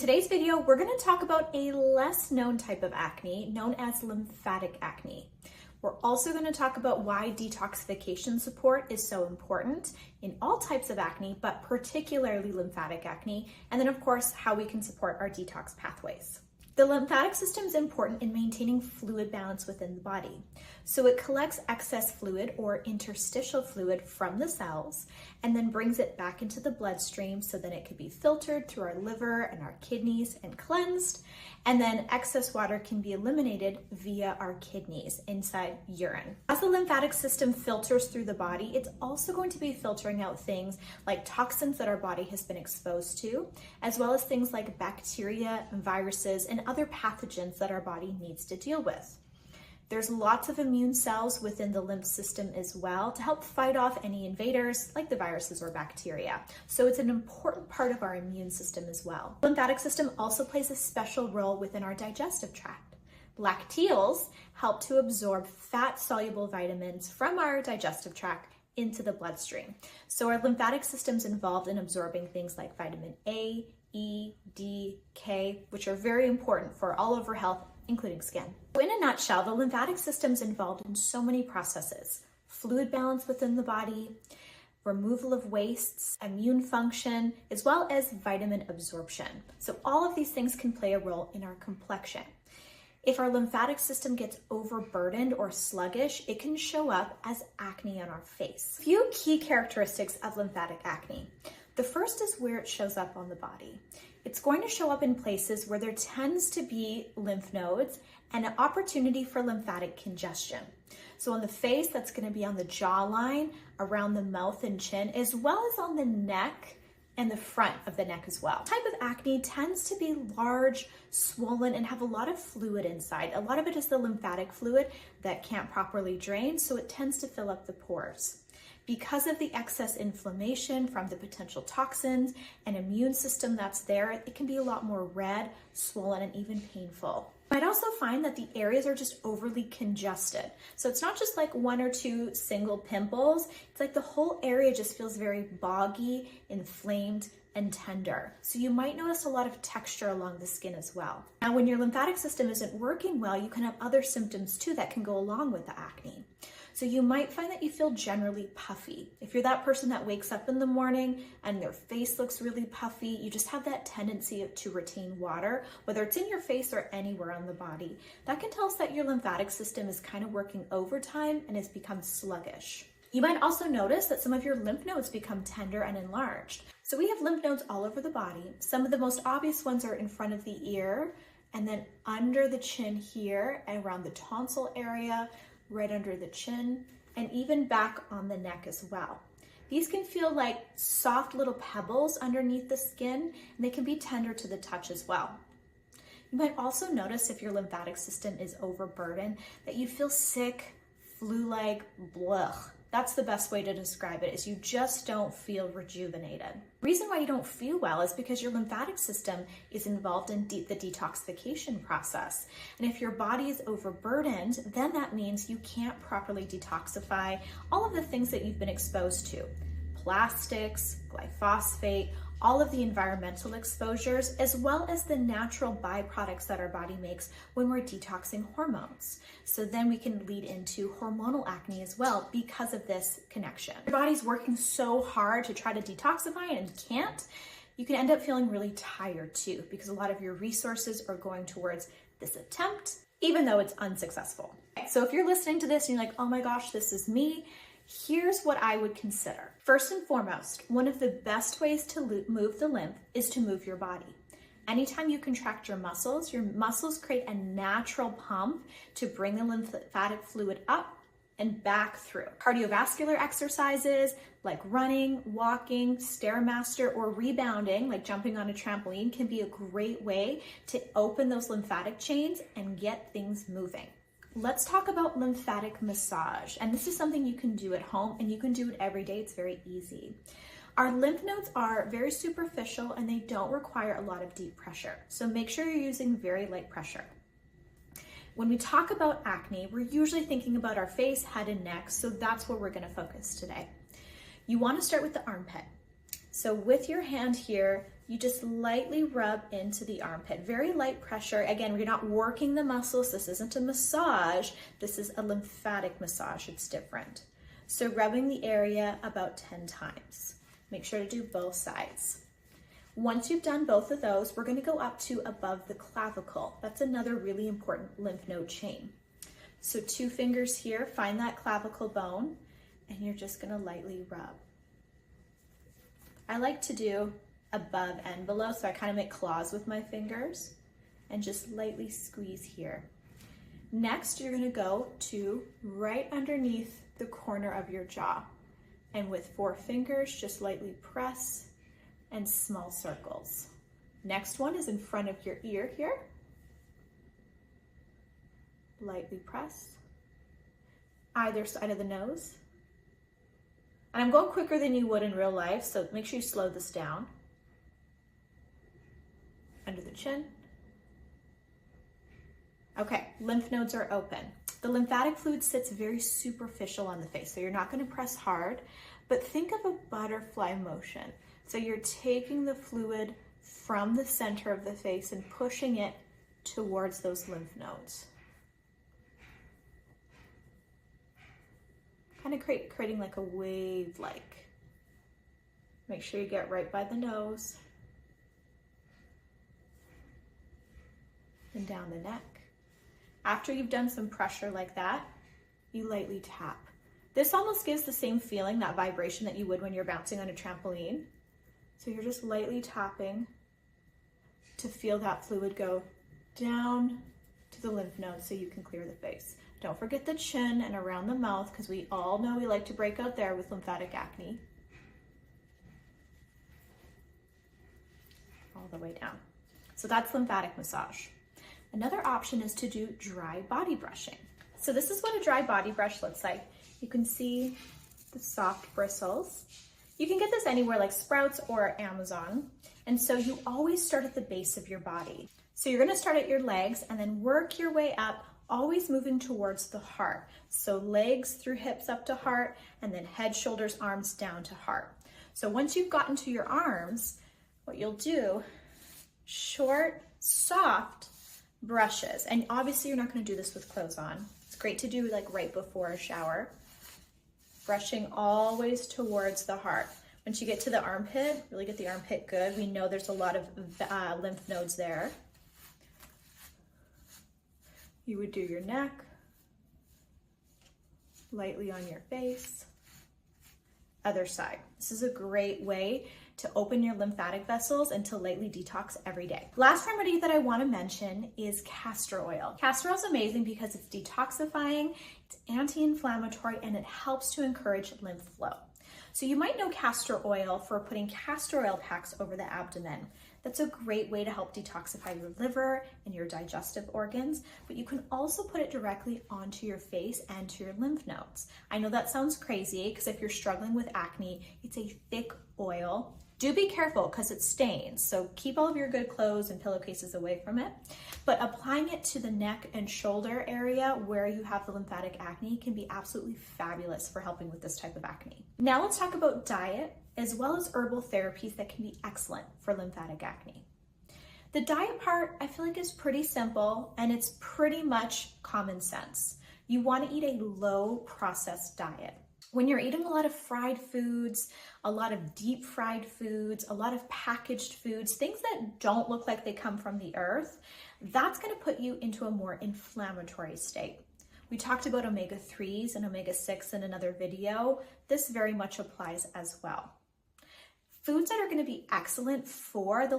today's video, we're going to talk about a less known type of acne known as lymphatic acne. We're also going to talk about why detoxification support is so important in all types of acne, but particularly lymphatic acne, and then of course, how we can support our detox pathways. The lymphatic system is important in maintaining fluid balance within the body. So it collects excess fluid or interstitial fluid from the cells and then brings it back into the bloodstream so that it could be filtered through our liver and our kidneys and cleansed. And then excess water can be eliminated via our kidneys inside urine. As the lymphatic system filters through the body, it's also going to be filtering out things like toxins that our body has been exposed to, as well as things like bacteria, viruses, and other pathogens that our body needs to deal with. There's lots of immune cells within the lymph system as well to help fight off any invaders like the viruses or bacteria. So it's an important part of our immune system as well. The lymphatic system also plays a special role within our digestive tract. Lacteals help to absorb fat-soluble vitamins from our digestive tract into the bloodstream. So our lymphatic system is involved in absorbing things like vitamin A, E, D, K, which are very important for all of our health, including skin. So in a nutshell, the lymphatic system is involved in so many processes: fluid balance within the body, removal of wastes, immune function, as well as vitamin absorption. So all of these things can play a role in our complexion. If our lymphatic system gets overburdened or sluggish, it can show up as acne on our face. A few key characteristics of lymphatic acne. The first is where it shows up on the body. It's going to show up in places where there tends to be lymph nodes and an opportunity for lymphatic congestion. So on the face, that's going to be on the jawline, around the mouth and chin, as well as on the neck and the front of the neck as well. Type of acne tends to be large, swollen, and have a lot of fluid inside. A lot of it is the lymphatic fluid that can't properly drain, so it tends to fill up the pores. Because of the excess inflammation from the potential toxins and immune system that's there, it can be a lot more red, swollen, and even painful. You might also find that the areas are just overly congested. So it's not just like one or two single pimples. It's like the whole area just feels very boggy, inflamed, and tender. So you might notice a lot of texture along the skin as well. Now, when your lymphatic system isn't working well, you can have other symptoms too that can go along with the acne. So you might find that you feel generally puffy. If you're that person that wakes up in the morning and their face looks really puffy, you just have that tendency to retain water, whether it's in your face or anywhere on the body. That can tell us that your lymphatic system is kind of working overtime and has become sluggish. You might also notice that some of your lymph nodes become tender and enlarged. So we have lymph nodes all over the body. Some of the most obvious ones are in front of the ear, and then under the chin here, and around the tonsil area, right under the chin, and even back on the neck as well. These can feel like soft little pebbles underneath the skin, and they can be tender to the touch as well. You might also notice if your lymphatic system is overburdened that you feel sick, flu-like, blech. That's the best way to describe it, is you just don't feel rejuvenated. The reason why you don't feel well is because your lymphatic system is involved in the detoxification process. And if your body is overburdened, then that means you can't properly detoxify all of the things that you've been exposed to. Plastics, glyphosate, all of the environmental exposures, as well as the natural byproducts that our body makes when we're detoxing hormones. So then we can lead into hormonal acne as well because of this connection. Your body's working so hard to try to detoxify and can't. You can end up feeling really tired too, because a lot of your resources are going towards this attempt, even though it's unsuccessful. So if you're listening to this and you're like, oh my gosh, this is me, here's what I would consider. First and foremost, one of the best ways to move the lymph is to move your body. Anytime you contract your muscles create a natural pump to bring the lymphatic fluid up and back through. Cardiovascular exercises like running, walking, Stairmaster, or rebounding, like jumping on a trampoline, can be a great way to open those lymphatic chains and get things moving. Let's talk about lymphatic massage. And this is something you can do at home, and you can do it every day. It's very easy. Our lymph nodes are very superficial and they don't require a lot of deep pressure. So make sure you're using very light pressure. When we talk about acne, we're usually thinking about our face, head, and neck. So that's where we're going to focus today. You want to start with the armpit. So with your hand here, you just lightly rub into the armpit. Very light pressure. Again, we're not working the muscles. This isn't a massage. This is a lymphatic massage. It's different. So rubbing the area about 10 times. Make sure to do both sides. Once you've done both of those, we're going to go up to above the clavicle. That's another really important lymph node chain. So 2 fingers here, find that clavicle bone, and you're just going to lightly rub. I like to do above and below, so I kind of make claws with my fingers and just lightly squeeze here. Next, you're going to go to right underneath the corner of your jaw, and with 4 fingers, just lightly press and small circles. Next one is in front of your ear here. Lightly press. Either side of the nose. And I'm going quicker than you would in real life, so make sure you slow this down. Under the chin. Okay, lymph nodes are open. The lymphatic fluid sits very superficial on the face, so you're not going to press hard, but think of a butterfly motion. So you're taking the fluid from the center of the face and pushing it towards those lymph nodes. Kind of creating like a wave-like. Make sure you get right by the nose. And down the neck. After you've done some pressure like that, you lightly tap. This almost gives the same feeling, that vibration that you would when you're bouncing on a trampoline. So you're just lightly tapping to feel that fluid go down to the lymph nodes so you can clear the face. Don't forget the chin and around the mouth, because we all know we like to break out there with lymphatic acne. All the way down. So that's lymphatic massage. Another option is to do dry body brushing. So this is what a dry body brush looks like. You can see the soft bristles. You can get this anywhere like Sprouts or Amazon. And so you always start at the base of your body. So you're gonna start at your legs and then work your way up, always moving towards the heart. So legs through hips up to heart, and then head, shoulders, arms down to heart. So once you've gotten to your arms, what you'll do, short, soft brushes. And obviously you're not going to do this with clothes on. It's great to do like right before a shower. Brushing always towards the heart. Once you get to the armpit, really get the armpit good. We know there's a lot of lymph nodes there. You would do your neck, lightly on your face. Other side. This is a great way to open your lymphatic vessels and to lightly detox every day. Last remedy that I want to mention is castor oil. Castor oil is amazing because it's detoxifying, it's anti-inflammatory, and it helps to encourage lymph flow. So you might know castor oil for putting castor oil packs over the abdomen. That's a great way to help detoxify your liver and your digestive organs, but you can also put it directly onto your face and to your lymph nodes. I know that sounds crazy because if you're struggling with acne, it's a thick oil. Do be careful because it stains, so keep all of your good clothes and pillowcases away from it. But applying it to the neck and shoulder area where you have the lymphatic acne can be absolutely fabulous for helping with this type of acne. Now let's talk about diet as well as herbal therapies that can be excellent for lymphatic acne. The diet part I feel like is pretty simple and it's pretty much common sense. You want to eat a low processed diet. When you're eating a lot of fried foods, a lot of deep fried foods, a lot of packaged foods, things that don't look like they come from the earth, that's going to put you into a more inflammatory state. We talked about omega-3s and omega-6 in another video. This very much applies as well. Foods that are going to be excellent for the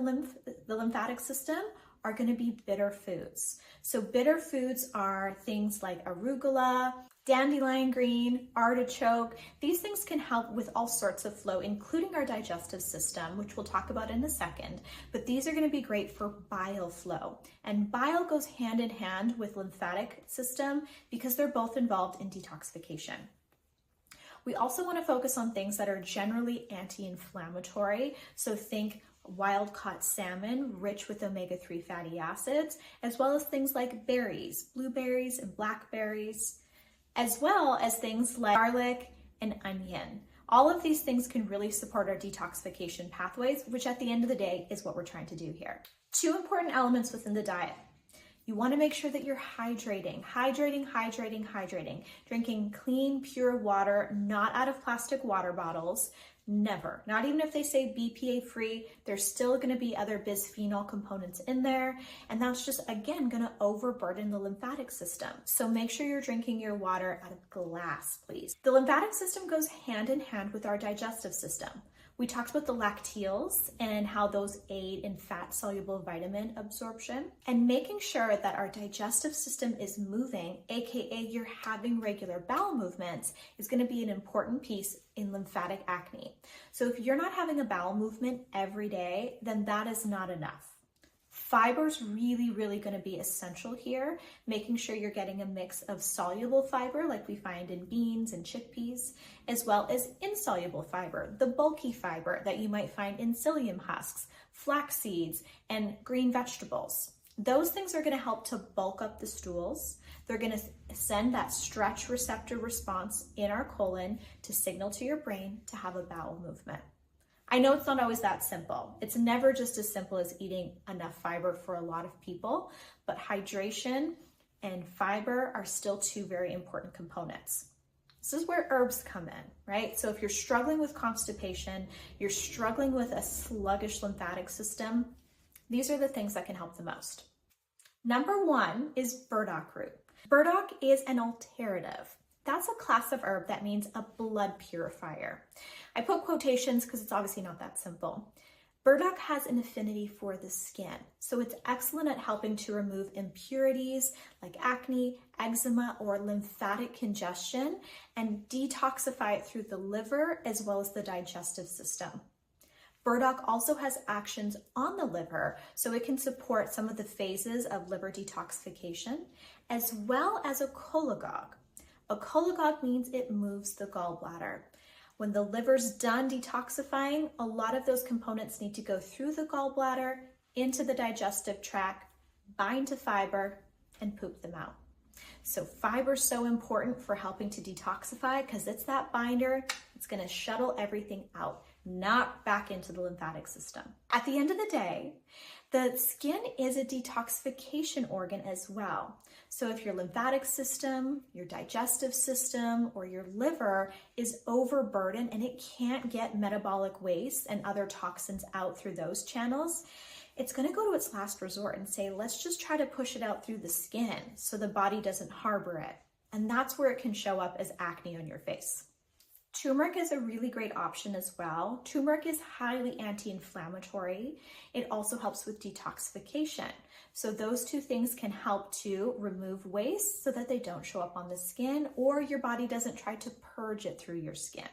lymphatic system are going to be bitter foods. So bitter foods are things like arugula, dandelion green, artichoke. These things can help with all sorts of flow, including our digestive system, which we'll talk about in a second. But these are going to be great for bile flow. And bile goes hand in hand with lymphatic system because they're both involved in detoxification. We also want to focus on things that are generally anti-inflammatory. So think wild-caught salmon, rich with omega-3 fatty acids, as well as things like berries, blueberries and blackberries, as well as things like garlic and onion. All of these things can really support our detoxification pathways, which at the end of the day is what we're trying to do here. Two important elements within the diet. You want to make sure that you're hydrating, drinking clean, pure water, not out of plastic water bottles. Never. Not even if they say BPA free, there's still going to be other bisphenol components in there. And that's just, again, going to overburden the lymphatic system. So make sure you're drinking your water out of glass, please. The lymphatic system goes hand in hand with our digestive system. We talked about the lacteals and how those aid in fat-soluble vitamin absorption, and making sure that our digestive system is moving, aka you're having regular bowel movements, is going to be an important piece in lymphatic acne. So if you're not having a bowel movement every day, then that is not enough. Fiber is really going to be essential here, making sure you're getting a mix of soluble fiber like we find in beans and chickpeas, as well as insoluble fiber, the bulky fiber that you might find in psyllium husks, flax seeds, and green vegetables. Those things are going to help to bulk up the stools. They're going to send that stretch receptor response in our colon to signal to your brain to have a bowel movement. I know it's not always that simple. It's never just as simple as eating enough fiber for a lot of people, but hydration and fiber are still two very important components. This is where herbs come in, right? So if you're struggling with constipation, you're struggling with a sluggish lymphatic system, these are the things that can help the most. Number one is burdock root. Burdock is an alterative. That's a class of herb that means a blood purifier. I put quotations because it's obviously not that simple. Burdock has an affinity for the skin, so it's excellent at helping to remove impurities like acne, eczema, or lymphatic congestion and detoxify it through the liver as well as the digestive system. Burdock also has actions on the liver, so it can support some of the phases of liver detoxification, as well as a cholagogue. A cholagogue means it moves the gallbladder. When the liver's done detoxifying, a lot of those components need to go through the gallbladder, into the digestive tract, bind to fiber, and poop them out. So fiber is so important for helping to detoxify because it's that binder. It's going to shuttle everything out, not back into the lymphatic system. At the end of the day, the skin is a detoxification organ as well. So if your lymphatic system, your digestive system, or your liver is overburdened and it can't get metabolic waste and other toxins out through those channels, it's going to go to its last resort and say, let's just try to push it out through the skin so the body doesn't harbor it. And that's where it can show up as acne on your face. Turmeric is a really great option as well. Turmeric is highly anti-inflammatory. It also helps with detoxification. So those two things can help to remove waste so that they don't show up on the skin or your body doesn't try to purge it through your skin.